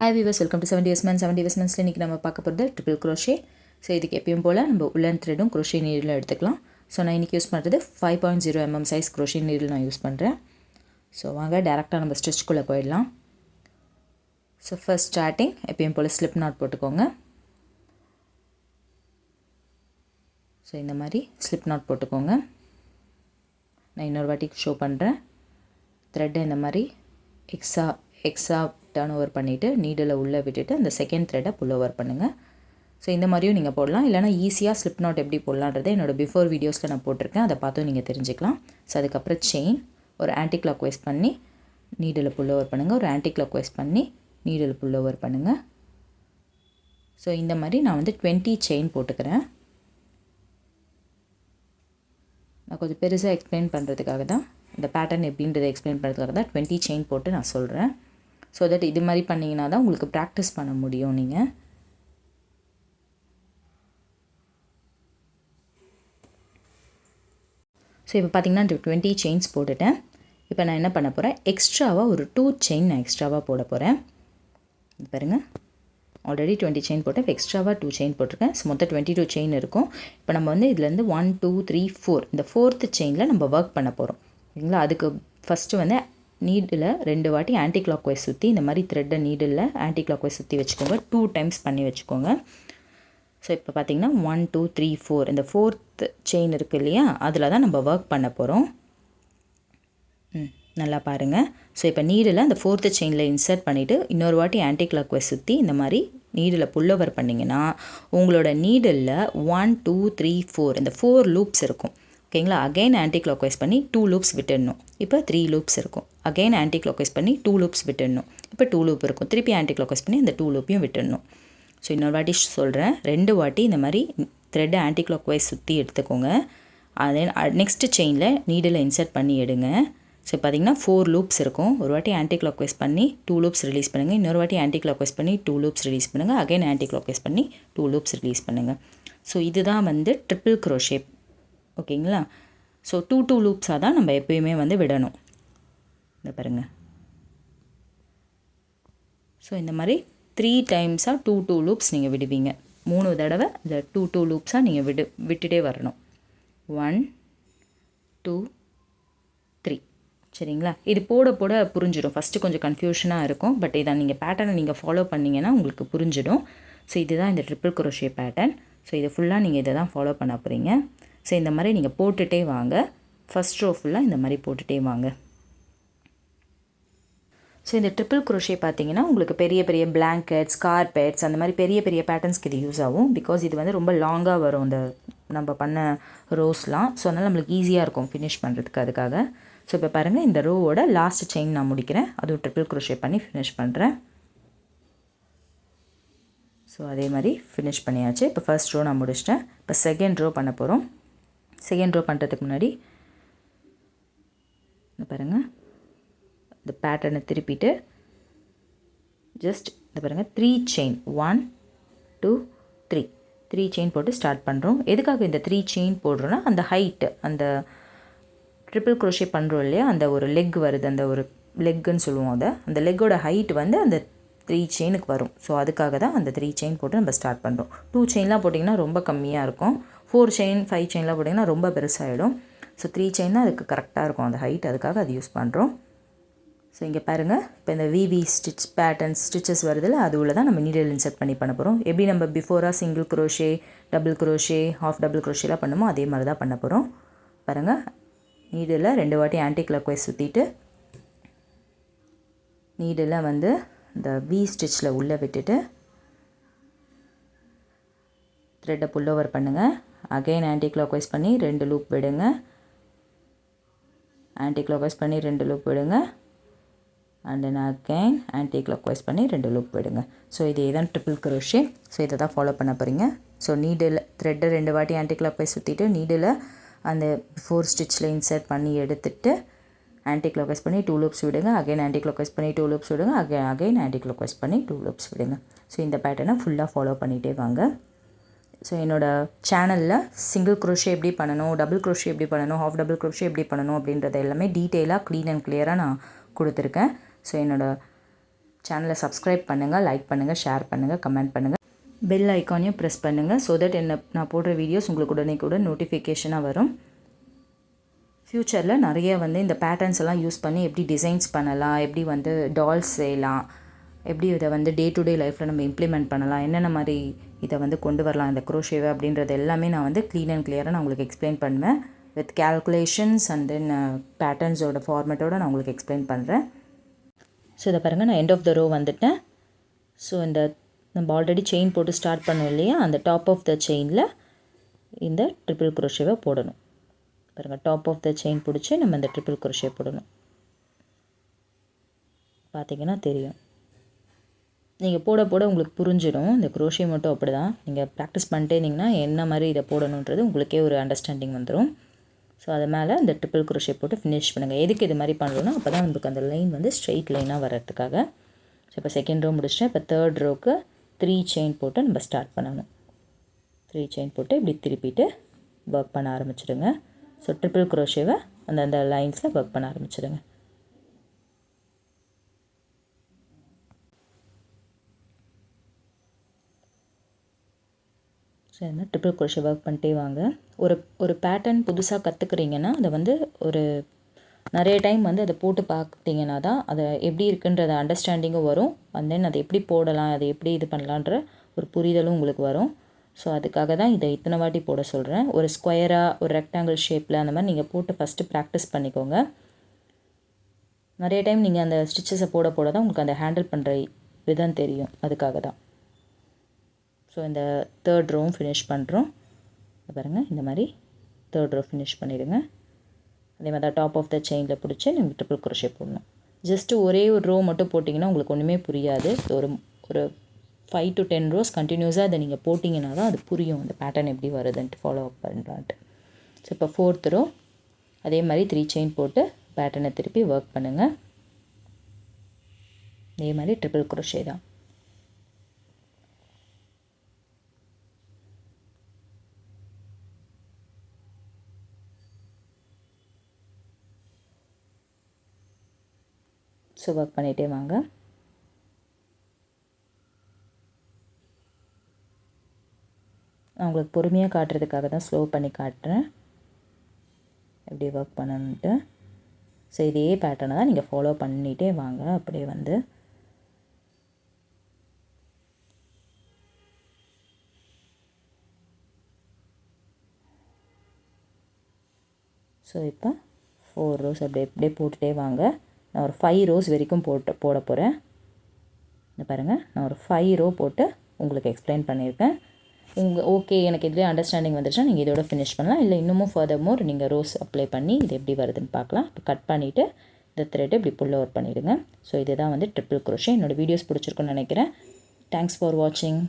Hi viewers, welcome to 70 Investments. 70 Investmentsல இன்றைக்கி நம்ம பார்க்க போகிறது ட்ரிபிள் க்ரோஷே. ஸோ இதுக்கு எப்பயும் போல் நம்ம உள்ளன் த்ரெட்டும் க்ரோஷே நீடில் எடுத்துக்கலாம். ஸோ நான் இன்றைக்கி யூஸ் பண்ணுறது 5.0 mm சைஸ் க்ரோஷே நீடில் நான் யூஸ் பண்ணுறேன். ஸோ வாங்க டேரெக்டாக நம்ம ஸ்டிச்சுக்குள்ளே போயிடலாம். ஸோ ஃபர்ஸ்ட் ஸ்டார்டிங் எப்பயும் போல் ஸ்லிப் நாட் போட்டுக்கோங்க. ஸோ இந்த மாதிரி ஸ்லிப் நாட் போட்டுக்கோங்க. நான் இன்னொரு வாட்டி ஷோ பண்ணுறேன். த்ரெட்டை இந்த மாதிரி எக்ஸா டர்ன் ஓவர் பண்ணிவிட்டு நீடில் உள்ளே விட்டுட்டு அந்த செகண்ட் த்ரெட்டை புல் ஓவர் பண்ணுங்கள். ஸோ இந்த மாதிரியும் நீங்கள் போடலாம். இல்லைனா ஈஸியாக ஸ்லிப் நாட் எப்படி போடலான்றதை என்னோடய பிஃபோர் வீடியோஸில் நான் போட்டிருக்கேன். அதை பார்த்தும் நீங்கள் தெரிஞ்சுக்கலாம். ஸோ அதுக்கப்புறம் செயின் ஒரு ஆன்டி கிளாக் வைஸ் பண்ணி நீடில் புல் ஓவர் பண்ணுங்கள். ஒரு ஆன்டி கிளாக் வைஸ் பண்ணி நீடில் புல் ஓவர் பண்ணுங்கள். ஸோ இந்த மாதிரி நான் 20 செயின் போட்டுக்கிறேன். நான் கொஞ்சம் பெருசாக எக்ஸ்பிளைன் பண்ணுறதுக்காக தான், இந்த பேட்டர்ன் எப்படின்றதை எக்ஸ்பிளைன் பண்ணுறதுக்காக தான் 20 செயின் போட்டு நான் சொல்கிறேன். ஸோ தட் இது மாதிரி பண்ணிங்கன்னா தான் உங்களுக்கு ப்ராக்டிஸ் பண்ண முடியும். நீங்கள் ஸோ இப்போ பார்த்தீங்கன்னா 20 செயின்ஸ் போட்டுட்டேன். இப்போ நான் என்ன பண்ண போகிறேன், எக்ஸ்ட்ராவாக ஒரு 2 செயின் நான் எக்ஸ்ட்ராவாக போட போகிறேன். பாருங்கள், ஆல்ரெடி 20 செயின் போட்டேன். இப்போ எக்ஸ்ட்ராவாக 2 செயின் போட்டிருக்கேன். ஸோ மொத்தம் 22 செயின் இருக்கும். இப்போ நம்ம இதுலேருந்து 1 2 3 4 இந்த 4th செயினில் நம்ம ஒர்க் பண்ண போகிறோம். சரிங்களா? அதுக்கு ஃபஸ்ட்டு நீடில் 2 வாட்டி ஆன்டி கிளாக் வைஸ் சுற்றி இந்த மாதிரி த்ரெட்டை நீடில் ஆன்டி கிளாக் வைஸ் சுற்றி வச்சுக்கோங்க. 2 டைம்ஸ் பண்ணி வச்சுக்கோங்க. ஸோ இப்போ பார்த்தீங்கன்னா 1 2 3 4 இந்த 4th செயின் இருக்குது இல்லையா, அதில் தான் நம்ம ஒர்க் பண்ண போகிறோம். நல்லா பாருங்கள். ஸோ இப்போ நீடில் அந்த 4th செயினில் இன்சர்ட் பண்ணிவிட்டு இன்னொரு வாட்டி ஆன்டி கிளாக் வைஸ் சுற்றி இந்த மாதிரி நீடில் புல்லோவர் பண்ணிங்கன்னா உங்களோட நீடில் 1 2 3 4 இந்த 4 லூப்ஸ் இருக்கும். ஓகேங்களா? அகைன் ஆன்டி கிளாக் வைஸ் பண்ணி 2 லூப்ஸ் விட்டுடணும். இப்போ 3 லூப்ஸ் இருக்கும். அகைன் ஆன்டி கிளாக் வைஸ் பண்ணி 2 லூப்ஸ் விட்டுடணும். இப்போ 2 லூப் இருக்கும். திருப்பி ஆன்டி கிளாக் வைஸ் பண்ணி இந்த 2 லூப்பையும் விட்டுடணும். ஸோ இன்னொரு வாட்டி சொல்கிறேன், 2 வாட்டி இந்த மாதிரி த்ரெட்டை ஆன்டி கிளாக் வைஸ் சுற்றி எடுத்துக்கோங்க. அதே நெக்ஸ்ட்டு செயினில் நீடில் இன்சர்ட் பண்ணி எடுங்க. ஸோ பார்த்தீங்கன்னா 4 லூப்ஸ் இருக்கும். ஒரு வாட்டி ஆன்டி கிளாக் வைஸ் பண்ணி 2 லூப்ஸ் ரிலீஸ் பண்ணுங்கள். இன்னொரு வாட்டி ஆன்டி கிளாக் வைஸ் பண்ணி 2 லூப்ஸ் ரிலீஸ் பண்ணுங்கள். அகைன் ஆன்டி கிளாக் வைஸ் பண்ணி 2 லூப்ஸ் ரிலீஸ் பண்ணுங்கள். ஸோ இதுதான் ட்ரிபிள் க்ரோஷே. ஓகேங்களா? ஸோ 2 லூப்ஸாக தான் நம்ம எப்பயுமே விடணும். இந்த பாருங்கள். ஸோ இந்த மாதிரி 3 டைம்ஸாக 2 லூப்ஸ் நீங்கள் விடுவீங்க. 3 தடவை இந்த 2 லூப்ஸாக நீங்கள் விட்டுட்டே வரணும். 1 2 3. சரிங்களா? இது போட போட புரிஞ்சிடும். ஃபஸ்ட்டு கொஞ்சம் கன்ஃபியூஷனாக இருக்கும். பட் இதை நீங்கள் பேட்டர்னை நீங்கள் ஃபாலோ பண்ணிங்கன்னா உங்களுக்கு புரிஞ்சிடும். ஸோ இதுதான் இந்த ட்ரிபிள் க்ரோஷே பேட்டர்ன். ஸோ இது ஃபுல்லாக நீங்கள் இதை தான் ஃபாலோ பண்ண போகிறீங்க. ஸோ இந்த மாதிரி நீங்கள் போட்டுகிட்டே வாங்க. ஃபஸ்ட் ரோ ஃபுல்லாக இந்த மாதிரி போட்டுகிட்டே வாங்க. ஸோ இந்த ட்ரிபிள் க்ரோஷே பார்த்தீங்கன்னா உங்களுக்கு பெரிய பெரிய பிளாங்கெட்ஸ், கார்பெட்ஸ் அந்த மாதிரி பெரிய பெரிய பேட்டர்ன்ஸ்க்கு இது யூஸ் ஆகும். பிகாஸ் இது ரொம்ப லாங்காக வரும் இந்த நம்ம பண்ண ரோஸ்லாம். ஸோ அதனால் நம்மளுக்கு ஈஸியாக இருக்கும் ஃபினிஷ் பண்ணுறதுக்கு. அதுக்காக ஸோ இப்போ பாருங்கள், இந்த ரோவோட லாஸ்ட் செயின் நான் முடிக்கிறேன். அதுவும் ட்ரிபிள் க்ரோஷே பண்ணி ஃபினிஷ் பண்ணுறேன். ஸோ அதே மாதிரி ஃபினிஷ் பண்ணியாச்சு. இப்போ ஃபர்ஸ்ட் ரோ நான் முடிச்சிட்டேன். இப்போ செகண்ட் ரோ பண்ண போகிறோம். செகண்ட் ரோ பண்ணுறதுக்கு முன்னாடி இந்த பாருங்கள், இந்த பேட்டர்னை திருப்பிட்டு ஜஸ்ட் இந்த பாருங்கள் 3 செயின் 1 2 3 செயின் போட்டு ஸ்டார்ட் பண்ணுறோம். எதுக்காக இந்த 3 செயின் போடுறோன்னா, அந்த ஹைட்டு அந்த ட்ரிபிள் க்ரோஷே பண்ணுறோம் இல்லையா, அந்த ஒரு லெக் வருது, அந்த ஒரு லெக்குன்னு சொல்லுவோம். அந்த லெக்கோட ஹைட் அந்த 3 செயினுக்கு வரும். ஸோ அதுக்காக தான் அந்த 3 செயின் போட்டு நம்ம ஸ்டார்ட் பண்ணுறோம். 2 செயின்லாம் போட்டிங்கன்னா ரொம்ப கம்மியாக இருக்கும். 4 செயின் 5 செயின்லாம் போட்டிங்கன்னா ரொம்ப பெருசாகிடும். ஸோ 3 செயின் தான் அதுக்கு கரெக்டாக இருக்கும் அந்த ஹைட். அதுக்காக அது யூஸ் பண்ணுறோம். ஸோ இங்கே பாருங்கள், இப்போ இந்த விவி ஸ்டிச் பேட்டர்ன்ஸ் ஸ்டிச்சஸ் வருதில்ல, அது உள்ள தான் நம்ம நீடில் இன்சர்ட் பண்ணி பண்ண போகிறோம். எப்படி நம்ம பிஃபோராக single crochet, double crochet, half double க்ரோஷேலாம் பண்ணுமோ அதே மாதிரி தான் பண்ண போகிறோம். பாருங்கள், நீடில் 2 வாட்டி ஆன்டி கிளாக் வைஸ் சுற்றிட்டு நீடில் இந்த வி ஸ்டிச்சில் உள்ளே விட்டுட்டு த்ரெட்டை புல் ஓவர் பண்ணுங்கள். அகைன் ஆன்டி கிளாக் வைஸ் பண்ணி 2 லூப் விடுங்க. ஆன்டி கிளாக் வைஸ் பண்ணி 2 லூப் விடுங்க. And then again anticlockwise பண்ணி 2 லூப் விடுங்க. ஸோ இதே தான் ட்ரிபிள் க்ரோஷே. ஸோ இதை தான் ஃபாலோ பண்ண போகிறீங்க. ஸோ நீடில் த்ரெட்டை 2 வாட்டி ஆன்டி கிளாக் வைஸ் சுற்றிட்டு நீடில் அந்த 4 ஸ்டிச்சில் இன்சர்ட் பண்ணி எடுத்துகிட்டு ஆன்டி கிளாக் வைஸ் பண்ணி 2 லூப்ஸ் விடுங்க. அகைன் ஆன்டி கிளாக் வைஸ் பண்ணி 2 லூப்ஸ் விடுங்க. அகைன் ஆன்டி கிளாக் வைஸ் பண்ணி 2 லூப்ஸ் விடுங்க. ஸோ இந்த பேட்டர்னை ஃபுல்லாக ஃபாலோ பண்ணிகிட்டே வாங்க. ஸோ என்னோடய சேனலில் சிங்கிள் க்ரோஷே எப்படி பண்ணணும், டபுள் க்ரோஷே எப்படி பண்ணணும், ஹாஃப் டபுள் க்ரோஷே எப்படி பண்ணணும் அப்படின்றத எல்லாமே டீட்டெயிலாக க்ளீன் அண்ட் கிளியராக நான் கொடுத்துருக்கேன். ஸோ என்னோடய சேனலை சப்ஸ்கிரைப் பண்ணுங்கள், லைக் பண்ணுங்கள், ஷேர் பண்ணுங்கள், கமெண்ட் பண்ணுங்கள். பெல் ஐக்கானையும் ப்ரெஸ் பண்ணுங்கள். ஸோ தட் நான் போடுற வீடியோஸ் உங்களுக்கு உடனே நோட்டிஃபிகேஷனாக வரும். ஃப்யூச்சரில் நிறைய இந்த பேட்டர்ன்ஸ் எல்லாம் யூஸ் பண்ணி எப்படி டிசைன்ஸ் பண்ணலாம், எப்படி டால்ஸ் செய்யலாம், எப்படி இதை டே டு டே லைஃப்பில் நம்ம இம்ப்ளிமெண்ட் பண்ணலாம், என்னென்ன மாதிரி இதை கொண்டு வரலாம் இந்த குரோஷேவை அப்படின்றது எல்லாமே நான் க்ளீன் அண்ட் கிளியராக நான் உங்களுக்கு எக்ஸ்பிளைன் பண்ணுவேன். வித் கேல்குலேஷன்ஸ் அண்ட் தென் பேட்டர்ன்ஸோட ஃபார்மேட்டோடு நான் உங்களுக்கு எக்ஸ்பிளைன் பண்ணுறேன். ஸோ இதை பாருங்கள், நான் எண்ட் ஆஃப் த ரோ வந்துட்டேன். ஸோ இந்த நம்ம ஆல்ரெடி செயின் போட்டு ஸ்டார்ட் பண்ணோம் இல்லையா, அந்த டாப் ஆஃப் த செயினில் இந்த ட்ரிபிள் குரோஷேவை போடணும். பாருங்கள், டாப் ஆஃப் த செயின் பிடிச்சி நம்ம இந்த ட்ரிபிள் குரோஷே போடணும். பார்த்திங்கன்னா தெரியும். நீங்கள் போட போட உங்களுக்கு புரிஞ்சிடும். இந்த குரோஷே மட்டும் அப்படி தான். நீங்கள் ப்ராக்டிஸ் பண்ணிட்டே இருந்தீங்கன்னா என்ன மாதிரி இதை போடணுன்றது உங்களுக்கே ஒரு அண்டர்ஸ்டாண்டிங் வந்துடும். ஸோ அது மேலே இந்த ட்ரிபிள் குரோஷே போட்டு ஃபினிஷ் பண்ணுங்கள். எதுக்கு இது மாதிரி பண்ணுறோன்னா அப்போ தான் உங்களுக்கு அந்த லைன் ஸ்ட்ரெயிட் லைனாக வர்றதுக்காக. ஸோ இப்போ செகண்ட் ரோ முடிச்சிட்டேன். இப்போ தேர்ட் ரோக்கு 3 செயின் போட்டு நம்ம ஸ்டார்ட் பண்ணணும். 3 செயின் போட்டு இப்படி திருப்பிட்டு ஒர்க் பண்ண ஆரம்பிச்சிடுங்க. ஸோ ட்ரிபிள் குரோஷேவை அந்த லைன்ஸில் ஒர்க் பண்ண ஆரம்பிச்சிடுங்க. ஸோ இந்த ட்ரிபிள் குரோஷே ஒர்க் பண்ணிட்டே வாங்க. ஒரு பேட்டர்ன் புதுசாக கற்றுக்குறீங்கன்னா அதை ஒரு நிறைய டைம் அதை போட்டு பார்த்திங்கன்னா தான் அதை எப்படி இருக்குன்றத அண்டர்ஸ்டாண்டிங்கும் வரும். அண்ட் தென் அதை எப்படி போடலாம், அதை எப்படி இது பண்ணலான்ற ஒரு புரிதலும் உங்களுக்கு வரும். ஸோ அதுக்காக தான் இதை இத்தனை வாட்டி போட சொல்கிறேன். ஒரு ஸ்கொயராக, ஒரு ரெக்டாங்கிள் ஷேப்பில் அந்த மாதிரி நீங்கள் போட்டு ஃபஸ்ட்டு ப்ராக்டிஸ் பண்ணிக்கோங்க. நிறைய டைம் நீங்கள் அந்த ஸ்டிச்சஸை போட தான் உங்களுக்கு அந்த ஹேண்டில் பண்ணுற விதம் தெரியும். அதுக்காக தான். ஸோ இந்த தேர்ட் ரோவும் ஃபினிஷ் பண்ணுறோம். பாருங்கள், இந்த மாதிரி தேர்ட் ரோ ஃபினிஷ் பண்ணிவிடுங்க. அதே மாதிரி தான் டாப் ஆஃப் த செயினில் பிடிச்சி நீங்கள் ட்ரிபிள் குரோஷே போடணும். ஜஸ்ட்டு ஒரே ஒரு ரோ மட்டும் போட்டிங்கன்னா உங்களுக்கு ஒன்றுமே புரியாது. ஒரு 5 to 10 ரோஸ் கண்டினியூஸாக அதை நீங்கள் போட்டிங்கன்னா தான் அது புரியும், அந்த பேட்டர்ன் எப்படி வருதுன்ட்டு ஃபாலோ அப் பண்ணலான்ட்டு. ஸோ இப்போ ஃபோர்த் ரோ அதே மாதிரி 3 செயின் போட்டு பேட்டர்னை திருப்பி ஒர்க் பண்ணுங்கள். அதே மாதிரி ட்ரிபிள் குரோஷே தான். ஸோ ஒர்க் பண்ணிகிட்டே வாங்க. நான் உங்களுக்கு பொறுமையாக காட்டுறதுக்காக தான் ஸ்லோ பண்ணி காட்டுறேன் எப்படி ஒர்க் பண்ணணுன்ட்டு. ஸோ இதே பேட்டர்னை தான் நீங்கள் ஃபாலோ பண்ணிகிட்டே வாங்க. அப்படியே ஸோ இப்போ 4 ரோஸ் அப்படியே போட்டுகிட்டே வாங்க. நான் ஒரு 5 ரோஸ் வரைக்கும் போட போகிறேன். இந்த பாருங்கள், நான் ஒரு 5 ரோ போட்டு உங்களுக்கு எக்ஸ்பிளைன் பண்ணியிருக்கேன். ஓகே, எனக்கு இதுலேயே அண்டர்ஸ்டாண்டிங் வந்துடுச்சுன்னா நீங்கள் இதோட ஃபினிஷ் பண்ணலாம். இல்லை இன்னமும் ஃபர்தர் மோர் நீங்கள் ரோஸ் அப்ளை பண்ணி இது எப்படி வருதுன்னு பார்க்கலாம். இப்போ கட் பண்ணிவிட்டு இந்த த்ரெட்டை இப்படி புல் ஓவர் பண்ணிவிடுங்க. ஸோ இதுதான் ட்ரிபிள் குரோஷே. என்னோடய வீடியோஸ் பிடிச்சிருக்குன்னு நினைக்கிறேன். தேங்க்ஸ் ஃபார் வாட்சிங்.